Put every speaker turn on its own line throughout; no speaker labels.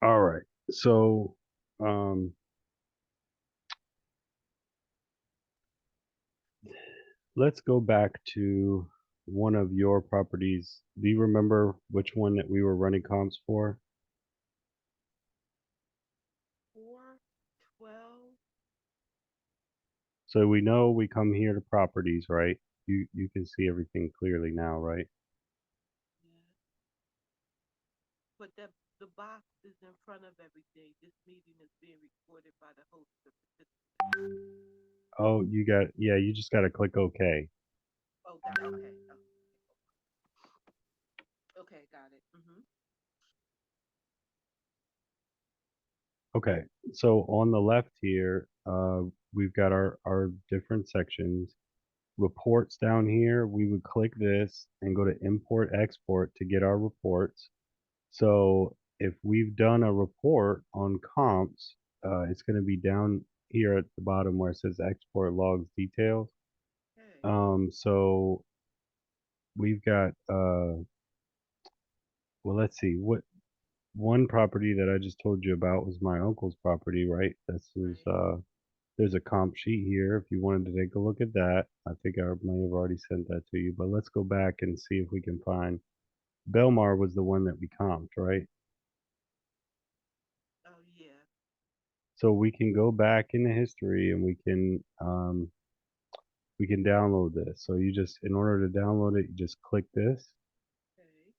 All right. So, um, let's go back to one of your properties. Do you remember which one that we were running comps for?
412.
So we know we come here to properties, right? You can see everything clearly now, right?
Yeah. But the box is in front of everything. This meeting is being recorded by the host of participants.
Oh, yeah, you just got to click OK.
Oh, that okay. Oh, okay, got it.
Okay. So on the left here, we've got our different sections. Reports down here, we would click this and go to import export to get our reports. So if we've done a report on comps, it's going to be down here at the bottom where it says export logs details.
Okay.
So we've got, well, let's see, what one property that I just told you about was my uncle's property, right? This is,
Right.
there's a comp sheet here if you wanted to take a look at that. I think I may have already sent that to you, but let's go back and see if we can find. Belmar was the one that we comped, right?
Oh yeah.
So we can go back in the history and we can download this. So you just, in order to download it, you just click this,
Okay.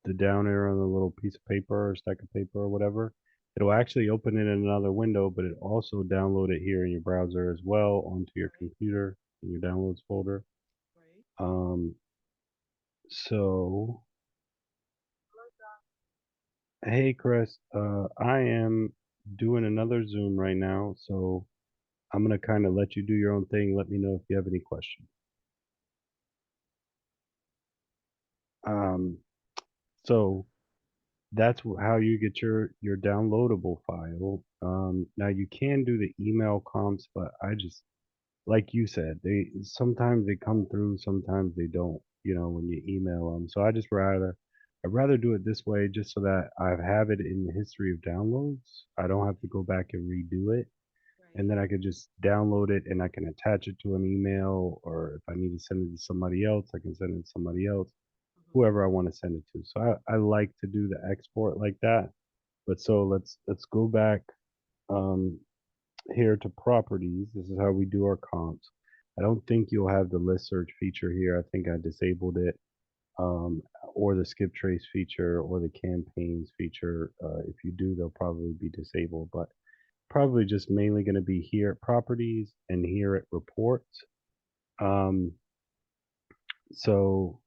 the down arrow on the little piece of paper or stack of paper or whatever. It'll actually open it in another window, but it also download it here in your browser as well onto your
Right.
computer in your downloads folder.
Right.
Um, so, hey Chris, I am doing another Zoom right now, so I'm gonna kind of let you do your own thing. Let me know if you have any questions. Um, so that's how you get your downloadable file. Now you can do the email comps, but I just like you said, they sometimes they come through, sometimes they don't. You know, when you email them. So I'd rather do it this way, just so that I have it in the history of downloads. I don't have to go back and redo it, and
Right.
then I could just download it and I can attach it to an email, or if I need to send it to somebody else, I can send it to somebody else,
Mhm.
whoever I want to send it to. So I like to do the export like that. But so let's go back um, here to properties. This is how we do our comps. I don't think you'll have the list search feature here. I think I disabled it, um, or the skip trace feature, or the campaigns feature. If you do, they'll probably be disabled, but probably just mainly going to be here at properties and here at reports. Um, so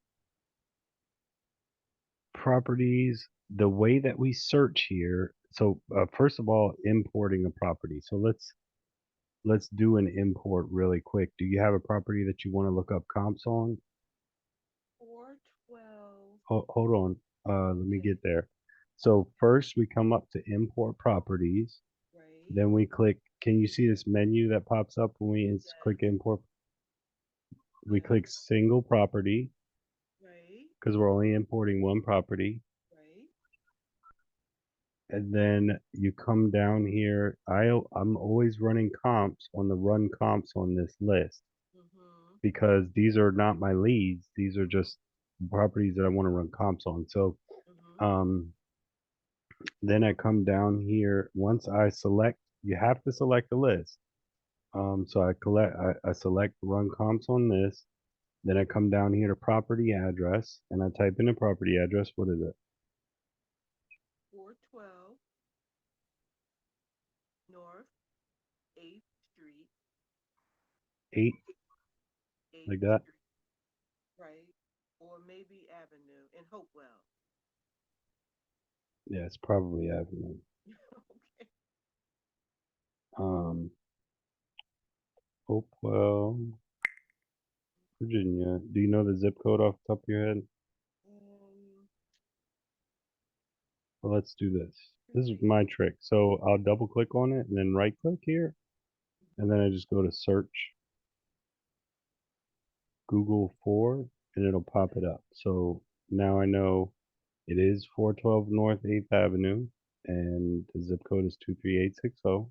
properties, the way that we search here. So first of all, importing a property. So let's do an import really quick. Do you have a property that you want to look up comps on?
412.
Hold on. Let me
Okay.
get there. So first we come up to import properties.
Right.
Then we click. Can you see this menu that pops up when we
Yes.
click import? We
Yes.
click single property
Right.
because we're only importing one property.
Right.
And then you come down here. I'm always running comps on the run comps on this list
Mhm.
because these are not my leads. These are just properties that I want to run comps on. So
Mhm.
um, then I come down here. Once I select, you have to select the list. So I select run comps on this. Then I come down here to property address and I type in a property address. What is it?
412 North 8th Street,
Eight,
8th
like that.
Street, right? Or maybe Avenue in Hopewell.
Yeah, it's probably Avenue.
Okay.
Um, Hopewell, Virginia. Do you know the zip code off the top of your head?
Um,
Well, let's do this. This is
right.
my trick. So I'll double click on it and then right click here. And then I just go to search Google for and it'll pop
Okay.
it up. So now I know it is 412 North 8th Avenue. and the zip code is 23860.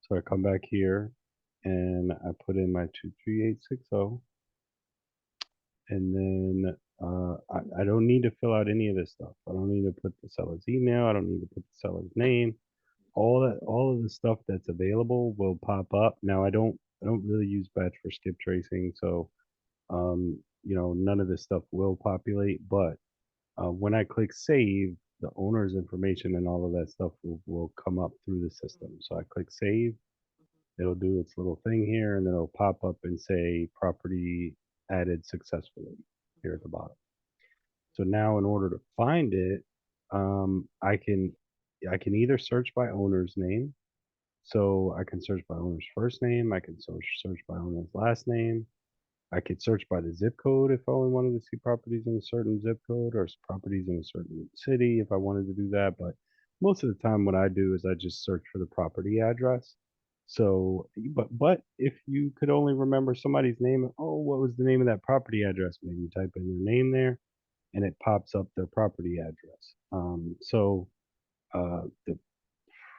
So I come back here and I put in my 23860, and then I don't need to fill out any of this stuff. I don't need to put the seller's email. I don't need to put the seller's name. All of the stuff that's available will pop up. Now I don't really use batch for skip tracing, so none of this stuff will populate. But when I click save, the owner's information and all of that stuff will come up through the system.
Mhm.
So I click save,
Mhm.
it'll do its little thing here, and then it'll pop up and say property added successfully here at
Mhm.
the bottom. So now in order to find it, I can either search by owner's name. So I can search by owner's first name. I can search by owner's last name. I could search by the zip code if I only wanted to see properties in a certain zip code, or properties in a certain city if I wanted to do that. But most of the time, what I do is I just search for the property address. So, but if you could only remember somebody's name, oh, what was the name of that property address? Maybe you type in their name there, and it pops up their property address. The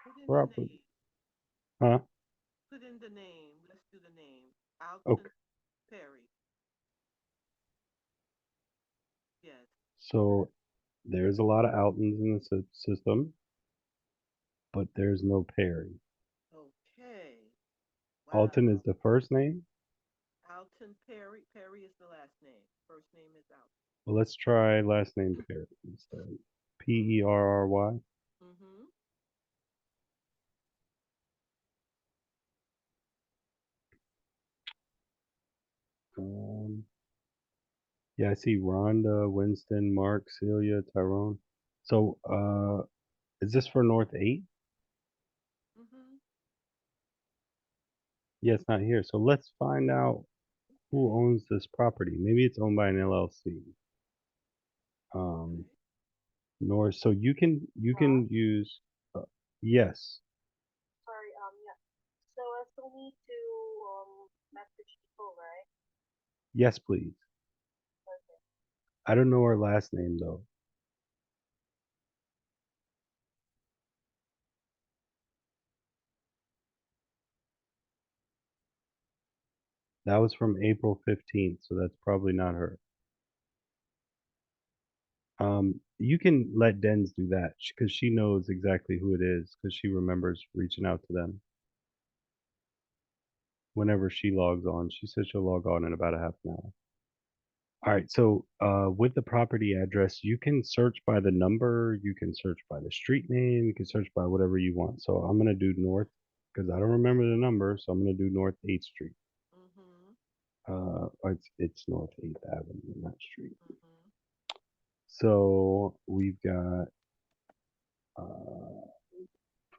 Put in the
property,
name.
huh?
Put in the name. Let's do the name.
Okay.
Alton Perry. Yes.
So there's a lot of Altons in the system, but there's no Perry.
Okay.
Alton
Wow.
is the first name.
Alton Perry. Perry is the last name. First name is Alton.
Well, let's try last name Perry instead. Perry.
Mm-hmm.
Um, yeah, I see Rhonda, Winston, Mark, Celia, Tyrone. So, is this for North 8?
Mm-hmm.
Yeah, it's not here. So let's find out who
Okay.
owns this property. Maybe it's owned by an LLC.
Okay.
Um, North. So you can use. Yes. Yes, please. I don't know her last name though. That was from April 15th, so that's probably not her. You can let Dens do that because she knows exactly who it is because she remembers reaching out to them whenever she logs on. She says she'll log on in about a half an hour. All right, so with the property address, you can search by the number, you can search by the street name, you can search by whatever you want. So I'm gonna do North because I don't remember the number, so I'm gonna do North 8th Street.
Mm-hmm.
It's North 8th Avenue, not Street.
Mm-hmm.
So we've got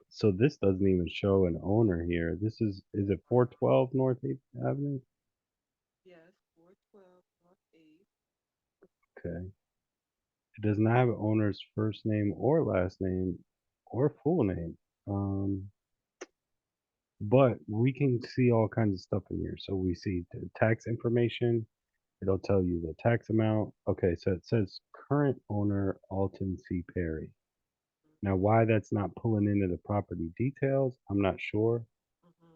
so this doesn't even show an owner here. Is it 412 North 8th Avenue?
Yes. 412 North 8th.
Okay. It does not have an owner's first name or last name or full name. Um, but we can see all kinds of stuff in here. So we see the tax information. It'll tell you the tax amount. Okay, so it says current owner Alton C. Perry. Now, why that's not pulling into the property details, I'm not sure.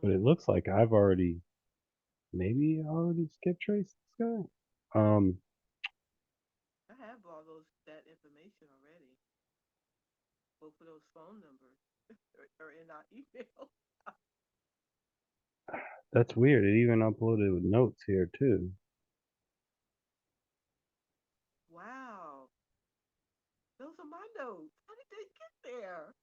But
Mm-hmm.
it looks like I've already maybe already skip traced this guy.
I have all those that information already. Both of those phone numbers are in our email.
That's weird. It even uploaded with notes here too.
Wow. Those are my notes. How did they get there?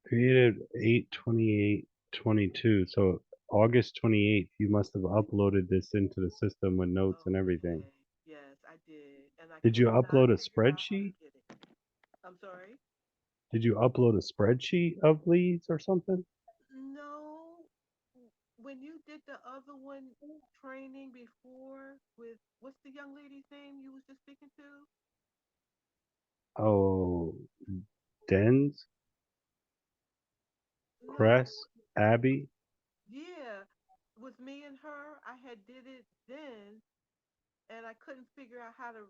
Created 8/28/22. So August 28th, you must have uploaded this into the system with notes and everything.
Okay. Yes, I did. And I
Did
could
you
not
upload a
figure out how to
spreadsheet?
get it. I'm sorry?
Did you upload a spreadsheet of leads or something?
No. When you did the other one training before with what's the young lady's name you was just speaking to?
Oh, Dens,
No.
Cress, Abby.
Yeah. With me and her, I had did it then and I couldn't figure out how to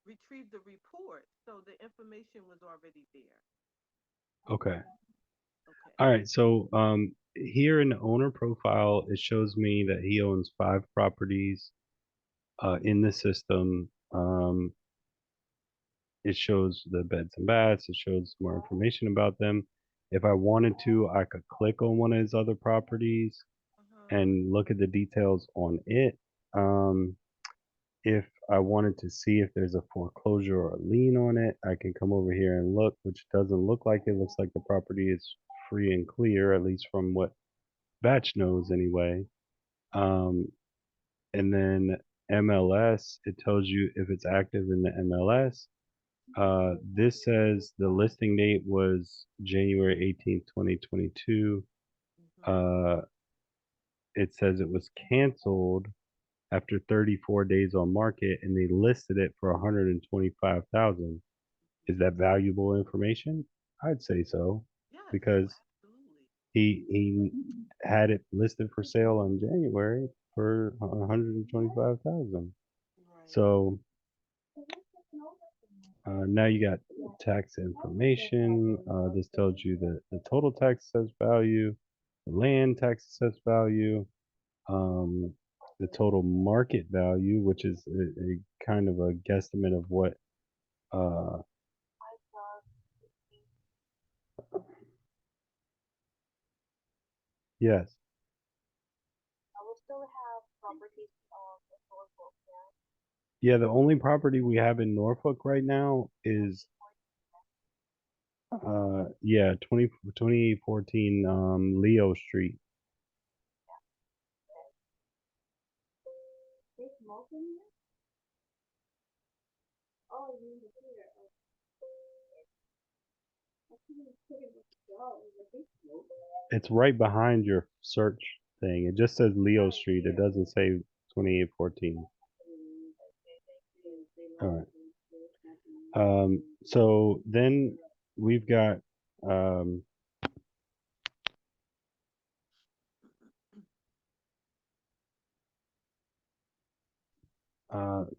retrieved the report, so the information was already there.
Okay.
Okay.
All right. So here in the owner profile, it shows me that he owns 5 properties in the system. It shows the beds and baths. It shows more information about them. If I wanted to, I could click on one of his other properties
Uh-huh.
and look at the details on it. Um, if I wanted to see if there's a foreclosure or a lien on it, I can come over here and look, which doesn't look like it. Looks like the property is free and clear, at least from what Batch knows anyway. Um, and then MLS, it tells you if it's active in the MLS. This says the listing date was January 18th, 2022.
Mhm.
Uh, it says it was canceled after 34 days on market and they listed it for 125,000. Is
Mhm.
that valuable information? I'd say so
Yes. Oh,
because
absolutely.
he had it listed for sale in January for 125,000.
Right.
So now you got tax information. This tells you the total tax assessed value, the land tax assessed value, um, the total market value, which is a kind of a guesstimate of what. Uh, yes, yeah. The only property we have in Norfolk right now is yeah, 2014 Leo Street. It's right behind your search thing. It just says Leo Street. It doesn't say 2814. All right. So then we've got um,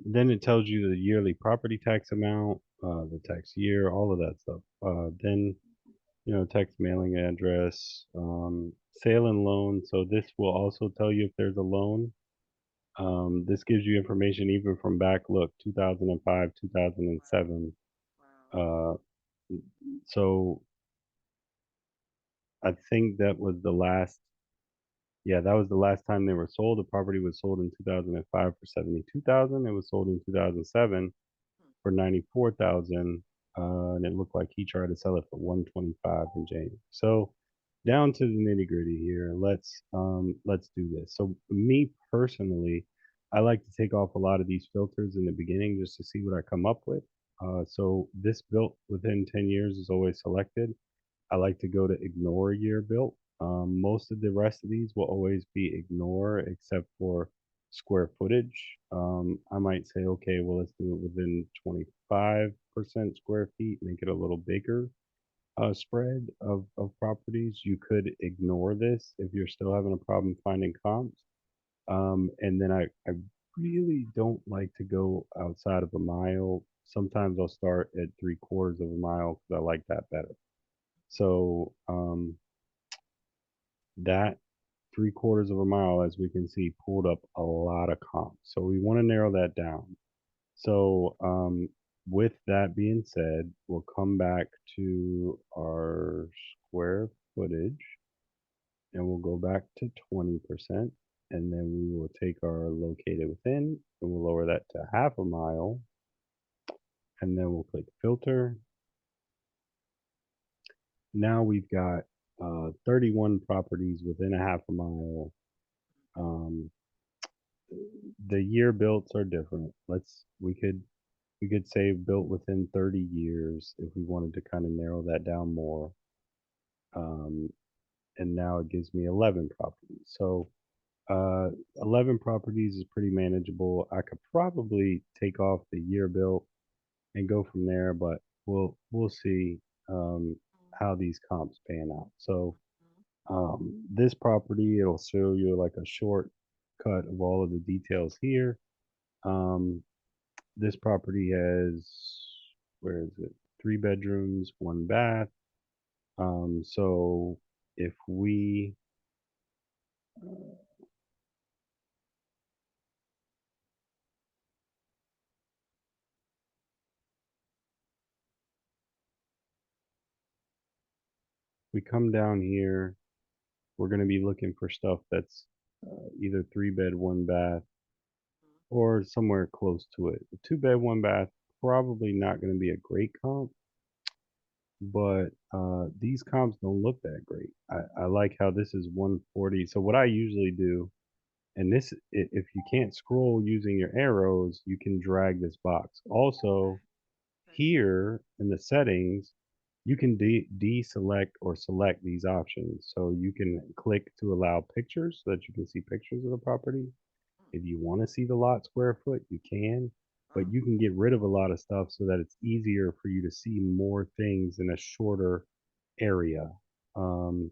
then it tells you the yearly property tax amount, the tax year, all of that stuff. Then text mailing address, sale and loan. So this will also tell you if there's a loan. This gives you information even from back, look, 2005,
Wow.
2007.
Wow.
Uh, so I think that was the last, yeah, that was the last time they were sold. The property was sold in 2005 for 72,000. It was sold in 2007
Hmm.
for 94,000. And it looked like he tried to sell it for 125 in January. So down to the nitty gritty here. Let's do this. So me personally, I like to take off a lot of these filters in the beginning just to see what I come up with. So this built within 10 years is always selected. I like to go to ignore year built. Most of the rest of these will always be ignore except for square footage. I might say, okay, well, let's do it within 25% square feet, make it a little bigger spread of properties. You could ignore this if you're still having a problem finding comps. And then I really don't like to go outside of a mile. Sometimes I'll start at 3/4 of a mile because I like that better. So that 3/4 of a mile, as we can see, pulled up a lot of comps. So we want to narrow that down. So with that being said, we'll come back to our square footage and we'll go back to 20%. And then we will take our located within and we'll lower that to half a mile. And then we'll click filter. Now we've got 31 properties within a half a mile. Um, the year builts are different. We could say built within 30 years if we wanted to kind of narrow that down more. Um, and now it gives me 11 properties. So 11 properties is pretty manageable. I could probably take off the year built and go from there, but we'll see how these comps pan out. So
Mhm.
this property, it'll show you like a short cut of all of the details here. Um, this property has, where is it? 3 bedrooms, 1 bath. So if we come down here, we're going to be looking for stuff that's either 3 bed, 1 bath, or somewhere close to it. The 2 bed, 1 bath, probably not going to be a great comp, but these comps don't look that great. I like how this is 140. So what I usually do, and this, if you can't scroll using your arrows, you can drag this box. Also,
Okay. Okay.
here in the settings, you can deselect or select these options. So you can click to allow pictures so that you can see pictures of the property.
Mm.
If you want to see the lot square foot, you can, but
Oh.
you can get rid of a lot of stuff so that it's easier for you to see more things in a shorter area. Um,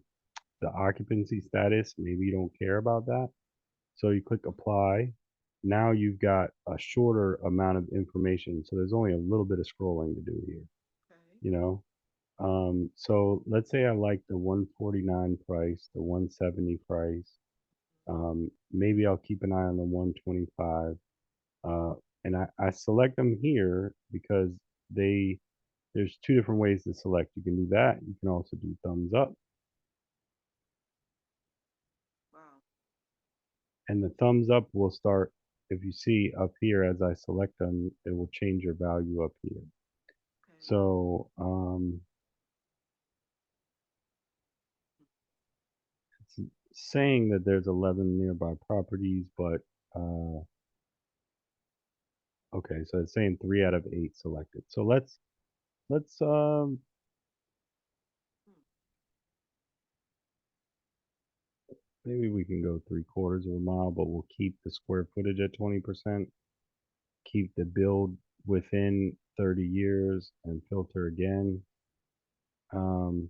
the occupancy status, maybe you don't care about that. So you click
Mm.
apply. Now you've got a shorter amount of information. So there's only a little bit of scrolling to do here,
Okay.
you know? So let's say I like the 149 price, the 170 price. Maybe I'll keep an eye on the 125. Uh, and I select them here because they there's two different ways to select. You can do that. You can also do thumbs up.
Wow.
And the thumbs up will start, if you see up here as I select them, it will change your value up here.
Okay.
So it's saying that there's 11 nearby properties, but uh, okay, so it's saying 3 out of 8 selected. So let's
Mm.
maybe we can go 3/4 of a mile, but we'll keep the square footage at 20%, keep the build within 30 years and filter again. Um,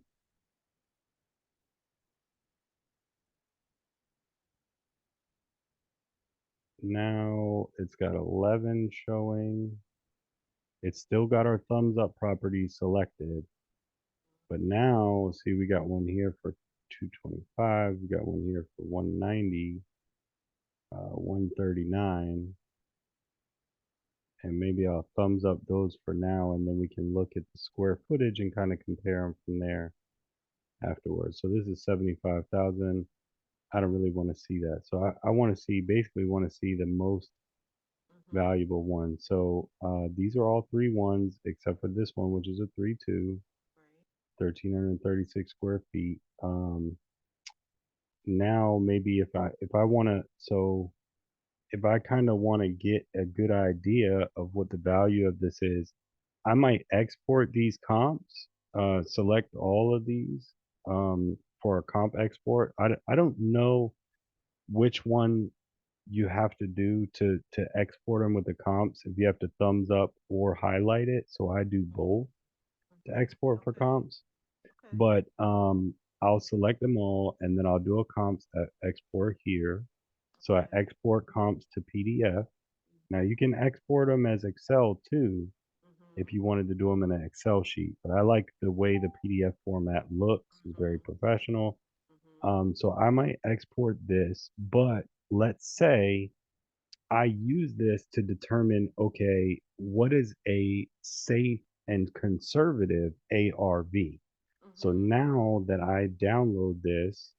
Now it's got 11 showing. It's still got our thumbs up property selected, but now see we got one here for 225. We got one here for 190, 139, and maybe I'll thumbs up those for now, and then we can look at the square footage and kind of compare them from there afterwards. So this is 75,000. I don't really want to see that. So I want to see, basically want to see the most
Mhm.
valuable one. So these are all 3 1s except for this one, which is a 3 2,
Right.
1,336 square feet. Now maybe if I want to, so if I kind of want to get a good idea of what the value of this is, I might export these comps, select all of these for a comp export. I don't know which one you have to do to export them with the comps, if you have to thumbs up or highlight it. So I do
Mhm.
both to
Mhm.
export for
Okay.
comps.
Okay.
But I'll select them all and then I'll do a comps export here. So I
Okay.
export comps to PDF. Now
Mhm.
you can export them as Excel too if
Mhm.
you wanted to do them in an Excel sheet. But I like the way the PDF format looks; it's very
Mhm.
professional.
Mhm.
So I might export this, but let's say I use this to determine, okay, what is a safe and conservative ARV? So
Mhm.
now that I download this,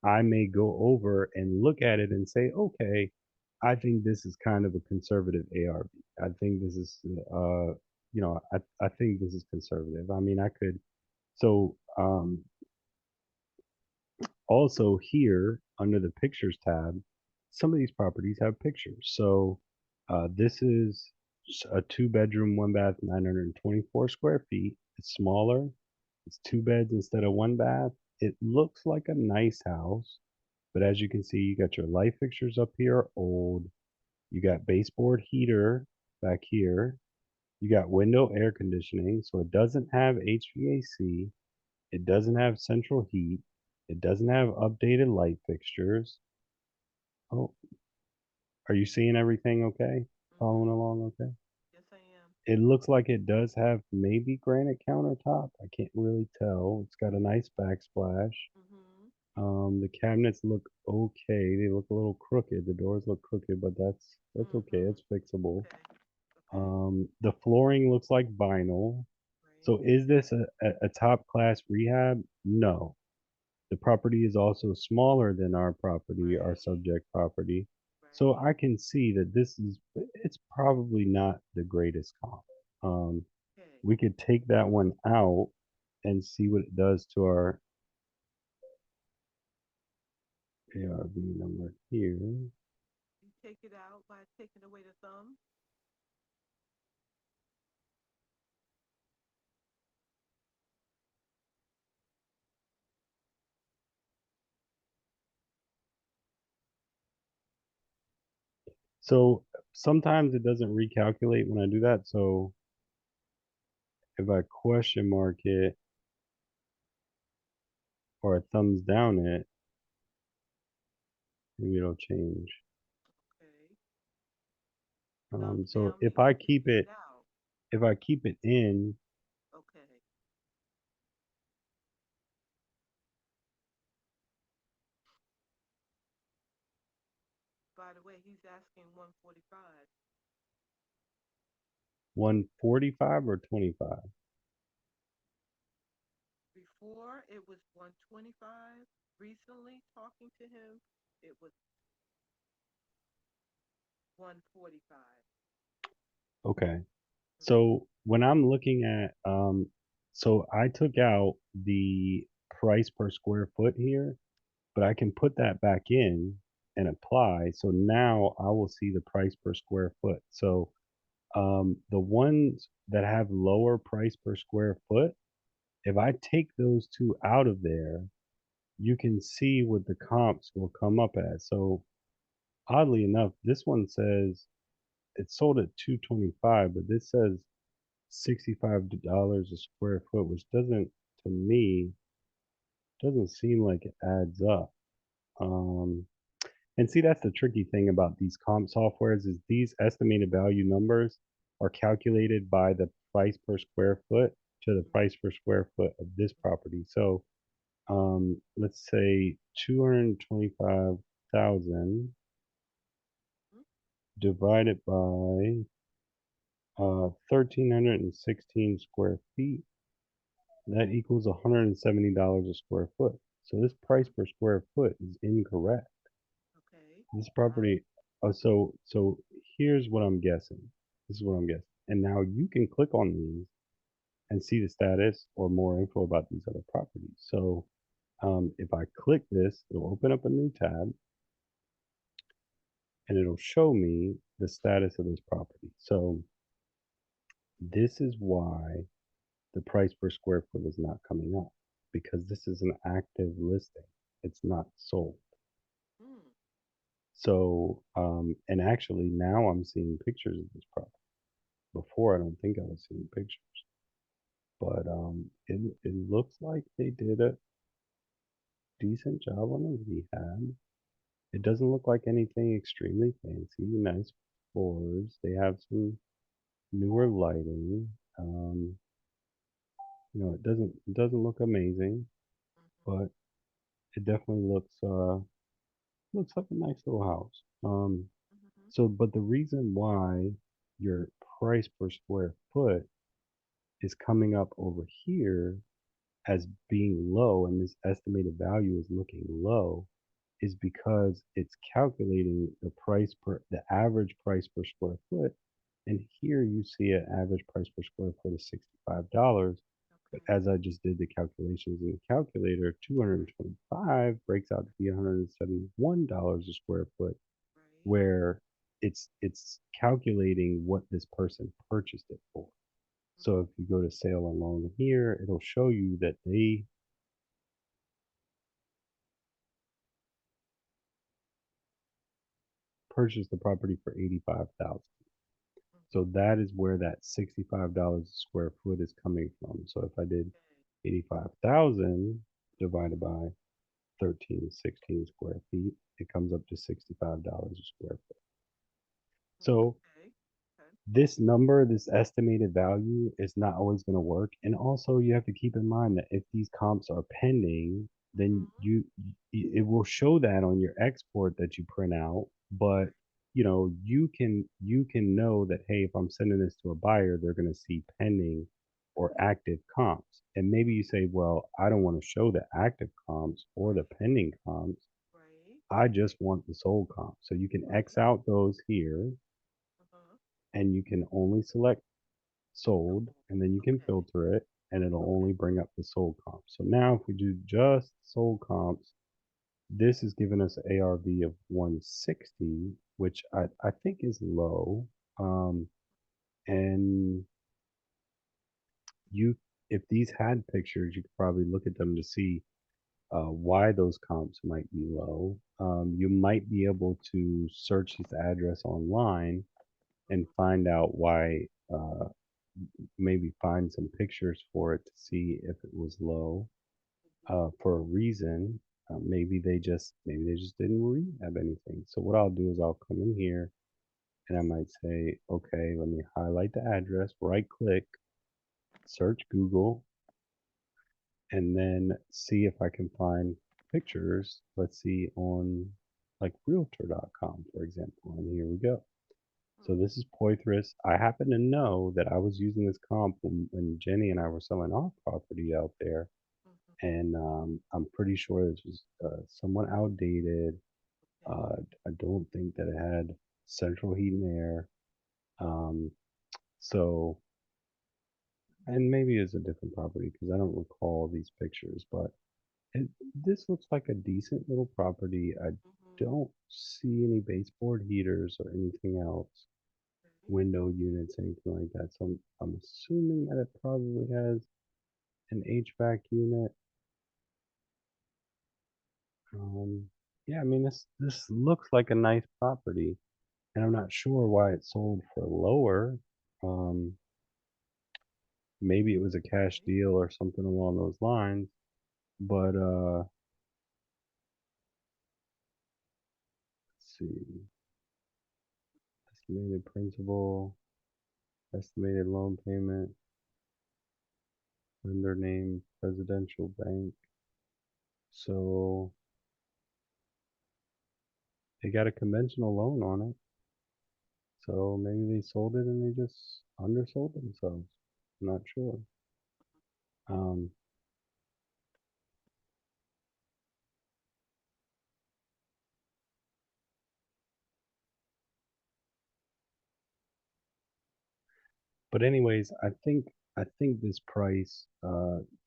I may go over and look at it and say, okay, I think this is kind of a conservative ARV. I think this is, I think this is conservative. I mean, I could, so also here under the pictures tab, some of these properties have pictures. So this is a 2 bedroom, 1 bath, 924 square feet. It's smaller. It's 2 beds instead of 1 bath. It looks like a nice house, but as you can see, you got your light fixtures up here are old. You got baseboard heater back here. You got window air conditioning, so it doesn't have HVAC. It doesn't have central heat. It doesn't have updated light fixtures. Oh, are you seeing everything okay? following along okay?
Yes, I am.
It looks like it does have maybe granite countertop. I can't really tell. It's got a nice backsplash.
Mhm.
The cabinets look okay. They look a little crooked. The doors look crooked, but that's okay.
Mhm.
It's fixable.
Okay. Okay.
The flooring looks like vinyl.
Right.
So is this a top class rehab? No. The property is also smaller than our property, our
Right.
subject property. So
Right.
I can see that it's probably not the greatest comp. Um,
Okay.
we could take that one out and see what it does to our ARV number here.
You take it out by taking away the thumb.
So sometimes it doesn't recalculate when I do that. So if I question mark it or a thumbs down it, maybe it'll change.
Okay. Thumbs
So
down means you can take it out.
if I keep it in,
Okay. By the way, he's asking 145.
145 or 25.
Before it was 125. Recently, talking to him, it was 145.
Okay.
Mhm.
So when I'm looking at, so I took out the price per square foot here, but I can put that back in and apply. So now I will see the price per square foot. So the ones that have lower price per square foot, if I take those two out of there, you can see what the comps will come up as. So oddly enough, this one says it's sold at 225, but this says $65 a square foot, which doesn't, to me, doesn't seem like it adds up. Um, and see, that's the tricky thing about these comp softwares is these estimated value numbers are calculated by the price per square foot to the price per square foot of this property. So, let's say 225,000
Mhm.
divided by 1,316 square feet. That equals $170 a square foot. So this price per square foot is incorrect.
Okay.
This
Uh,
property, so here's what I'm guessing. This is what I'm guessing. And now you can click on these and see the status or more info about these other properties. So if I click this, it'll open up a new tab and it'll show me the status of this property. So this is why the price per square foot is not coming up because this is an active listing. It's not sold.
mm,
So, and actually now I'm seeing pictures of this property. Before I don't think I was seeing pictures, but it looks like they did a decent job on the rehab. It doesn't look like anything extremely fancy. Nice floors. They have some newer lighting. Um, it doesn't look amazing,
mhm,
but it definitely looks like a nice little house.
mhm,
But the reason why your price per square foot is coming up over here as being low and this estimated value is looking low is because it's calculating the average price per square foot. And here you see an average price per square foot of $65. But
okay.
as I just did the calculations in the calculator,
Right.
225 breaks out to be $171 a square foot,
Right.
where it's calculating what this person purchased it for. So if
Mhm.
you go to sale and loan here, it'll show you that they purchased the property for 85,000. So
Mhm.
that is where that $65 a square foot is coming from. So if I did
Okay.
85,000 divided
Mhm.
by 1316 square feet, it comes up to $65 a square foot. So
Okay.
this number, this estimated value is not always going to work. And also you have to keep in mind that if these comps are pending, then
Mhm.
it will show that on your export that you print out, but
Right.
you can know that, hey, if I'm sending this to a buyer, they're going to see pending or
Mhm.
active comps. And maybe you say, well, I don't want to show the active comps or the
Right.
pending comps.
Right.
I just want the sold comp. So you can X
Right.
out those here
Uh-huh.
and you can only select
The
sold,
whole.
and then you can
Okay.
filter it, and it'll
Okay.
only bring up the sold comps. So now if we do just sold comps, this is giving us an ARV of 160, which I think is low. Um, and you, if these had pictures, you could probably look at them to see why those comps might be low. You might be able to search this address online and find out why, maybe find some pictures for it to see if it was low
Mhm.
for a reason. Maybe they just didn't rehab anything. So what I'll do is I'll come in here and I might say, okay, let me highlight the address, right click, search Google, and then see if I can find pictures. Let's see on like realtor.com, for example. And here we go. So
Mhm.
this is Poitras. I happen to know that I was using this comp when Jenny and I were selling our property out there,
Mhm.
and I'm pretty sure this was somewhat outdated.
Okay.
I don't think that it had central heat and air. Um, so, and maybe it's a different property because I don't recall these pictures, but it, this looks like a decent little property. I
Mhm.
don't see any baseboard heaters or anything else,
Okay.
window units, anything like that. So I'm assuming that it probably has an HVAC unit. Um, yeah, I mean this looks like a nice property, and I'm not sure why it sold for lower. Um, maybe it was a cash
Okay.
deal or something along those lines. But let's see, estimated principal, estimated loan payment, lender name, Presidential Bank. So they got a conventional loan on it. So maybe they sold it and they just undersold themselves. I'm not sure. Um, but anyways, I think this price,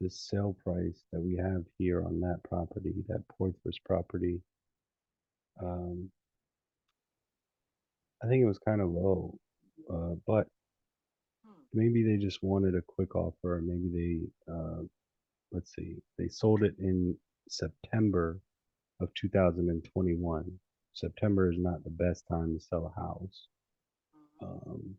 this sale price that we have here on that property, that Porthos property, um, I think it was kind of low. But
Hmm.
maybe they just wanted a quick offer. Maybe let's see, they sold it in September of 2021. September is not the best time to sell a house.
Mhm.
Um,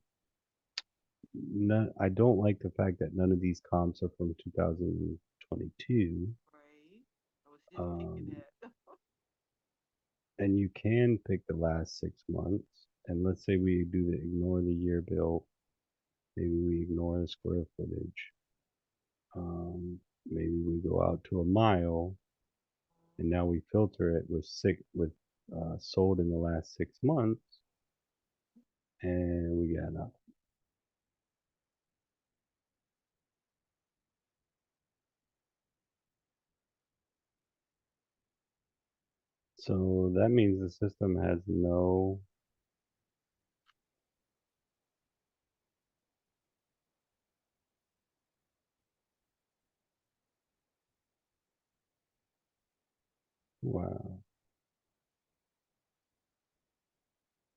I don't like the fact that none of these comps are from 2022.
Right. I was just thinking
Um,
that.
and you can pick the last 6 months. And let's say we do the ignore the year bill. Maybe we ignore the square footage. Maybe we go out to a mile, and now we filter it with sold in the last 6 months, and we got nothing. So that means the system has no. Wow,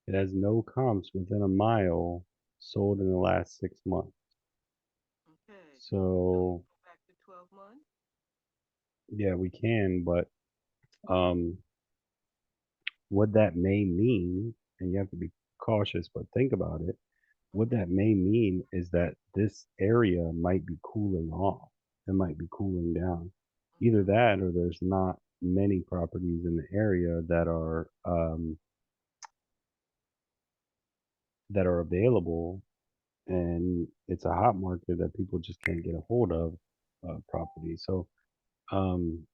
it has no comps within a mile sold in the last 6 months.
Okay. So we
So
go back to 12 months.
yeah, we can, but um, what that may mean, and you have to be cautious, but think about it. What
Mhm.
that may mean is that this area might be cooling off. It might be cooling down. Either
Mhm.
that, or there's not many properties in the area that are available and it's a hot market that people just can't get a hold of property. So um,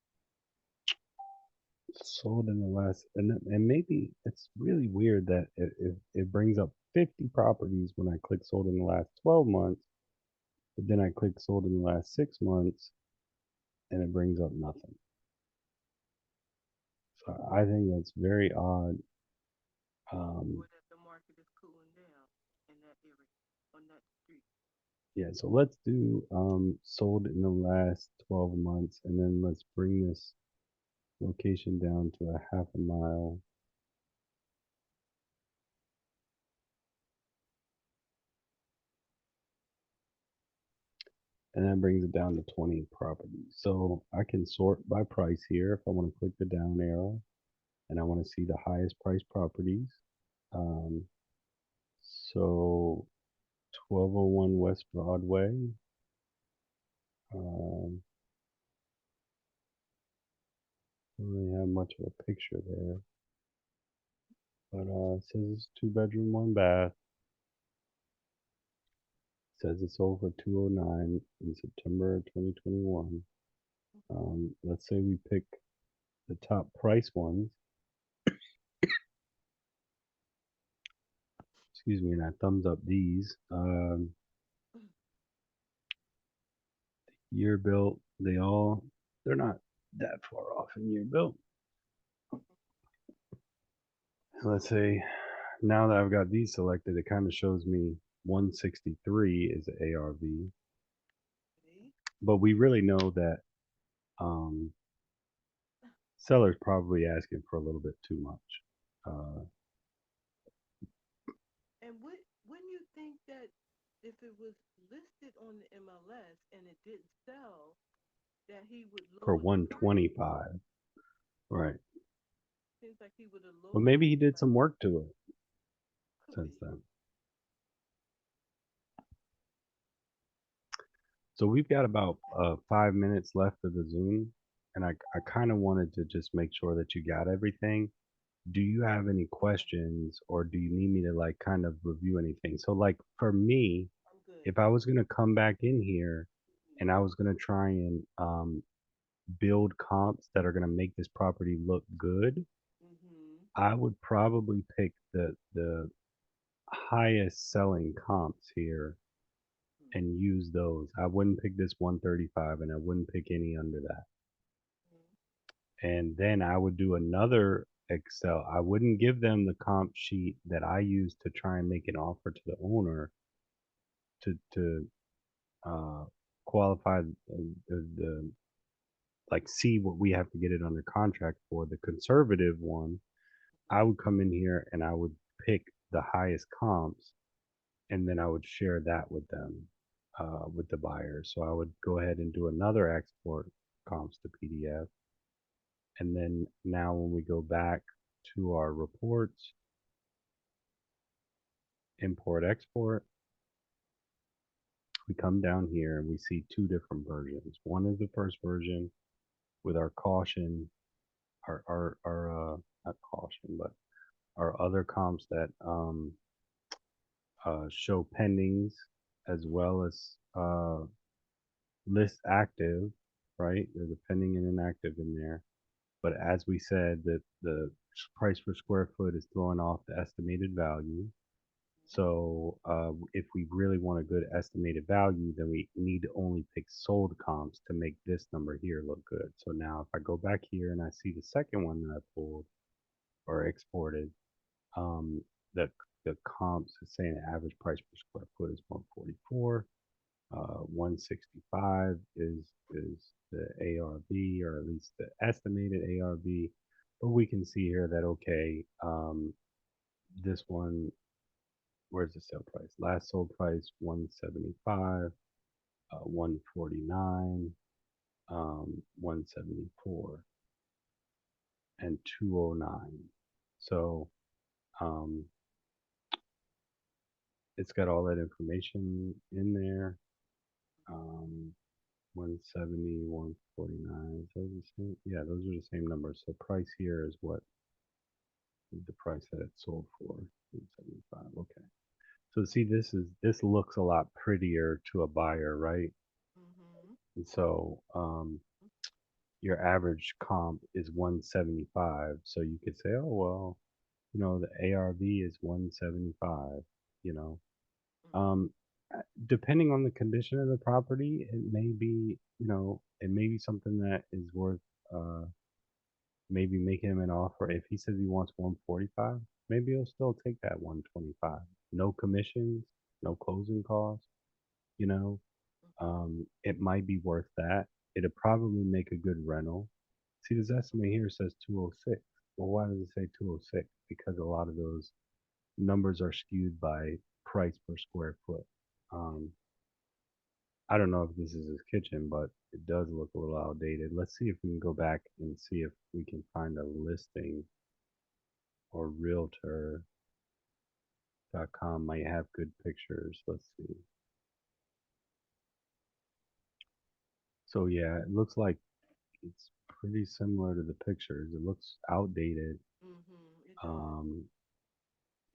sold in the last, and maybe it's really weird that it brings up 50 properties when I click sold in the last 12 months, but then I click sold in the last 6 months and it brings up nothing. So I think that's very odd. Um,
Or that the market is cooling down in that area, on that street.
yeah, so let's do sold in the last 12 months, and then let's bring this location down to a half a mile. And that brings it down to 20 properties. So I can sort by price here if I want to click the down arrow and I want to see the highest price properties. Um, so 1201 West Broadway. Um, don't really have much of a picture there, but it says it's 2 bedroom, 1 bath. It says it's sold for 209 in September 2021. Let's say we pick the top price ones. Excuse me, and I thumbs up these. Year built, they're not that far off in year built. Let's say now that I've got these selected, it kind of shows me 163 is the ARV,
See?
but we really know that um, seller's probably asking for a little bit too much.
And wouldn't you think that if it was listed on the MLS and it didn't sell, that he would
For
lower the price?
125, right?
Seems like he would have
But
lowered
maybe
the
he did
price.
some work to it
Could
since
be.
then. So we've got about 5 minutes left of the Zoom, and I kind of wanted to just make sure that you got everything. Do you have any questions, or do you need me to like kind of review anything? So like for me,
I'm good.
if I was going to come back in here and I
Mhm.
was going to try and build comps that are going to make this property look good,
Mhm.
I would probably pick the highest selling comps here
Mhm.
and use those. I wouldn't pick this 135 and I wouldn't pick any under that.
Mhm.
And then I would do another Excel. I wouldn't give them the comp sheet that I use to try and make an offer to the owner to uh, qualify the like see what we have to get it under contract for. The conservative one, I would come in here and I would pick the highest comps, and then I would share that with them, with the buyers. So I would go ahead and do another export comps to PDF. And then now when we go back to our reports, import, export, we come down here and we see two different versions. One is the first version with our caution, our not caution, but our other comps that show pendings as well as list active, right? There's a pending and inactive in there. But as we said, that the price per square foot is throwing off the estimated value. So if we really want a good estimated value, then we need to only pick sold comps to make this number here look good. So now if I go back here and I see the second one that I pulled or exported, um, the the comps is saying the average price per square foot is 144. 165 is the ARV, or at least the estimated ARV. But we can see here that okay, this one, where's the sale price? Last sold price 175, 149, 174, and 209. So um, it's got all that information in there. Um, 170, 149. Is those the same? Yeah, those are the same numbers. So price here is what the price that it sold for. 175. Okay. So see, this looks a lot prettier to a buyer, right?
Mhm.
And so your average comp is 175. So you could say, oh well, the ARV is 175. You know,
Mhm.
um, depending on the condition of the property, it may be something that is worth uh maybe making him an offer. If he says he wants 145, maybe he'll still take that 125. No commissions, no closing costs, you know.
Mhm.
It might be worth that. It'd probably make a good rental. See, this estimate here says 206. Well, why does it say 206? Because a lot of those numbers are skewed by price per square foot.
Yeah.
Um, I don't know if this is his kitchen, but it does look a little outdated. Let's see if we can go back and see if we can find a listing or realtor.com might have good pictures. Let's see. So yeah, it looks like it's pretty similar to the pictures. It looks outdated.
Mhm. It does.
Um,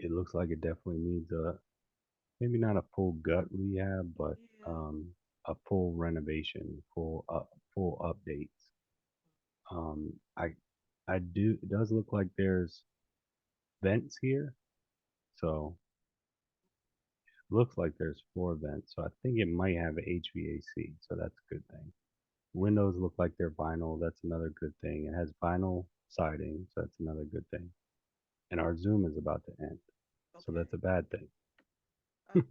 it looks like it definitely needs maybe not a full gut rehab, but
Yeah.
a full renovation, full updates. I I do. It does look like there's vents here, so looks like there's four vents. So I think it might have HVAC, so that's a good thing. Windows look like they're vinyl. That's another good thing. It has vinyl siding, so that's another good thing. And our Zoom is about to end, so
Okay.
that's a bad thing.
Uh,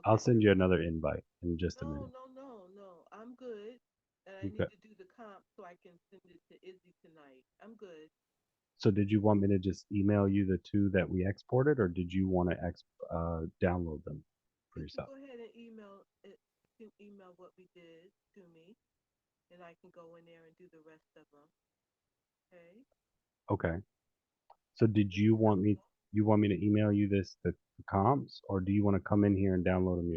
I'll
okay.
send you another invite in just a
No,
minute.
no, no, no. I'm good. And I
Okay.
need to do the comp so I can send it to Izzy tonight. I'm good.
So did you want me to just email you the two that we exported, or did you want to download them for
You can
yourself?
go ahead and email it. You can email what we did to me, and I can go in there and do the rest of them. Okay.
Okay. So did
Is this helpful?
you want me to email you the comps, or do you want to come in here and download them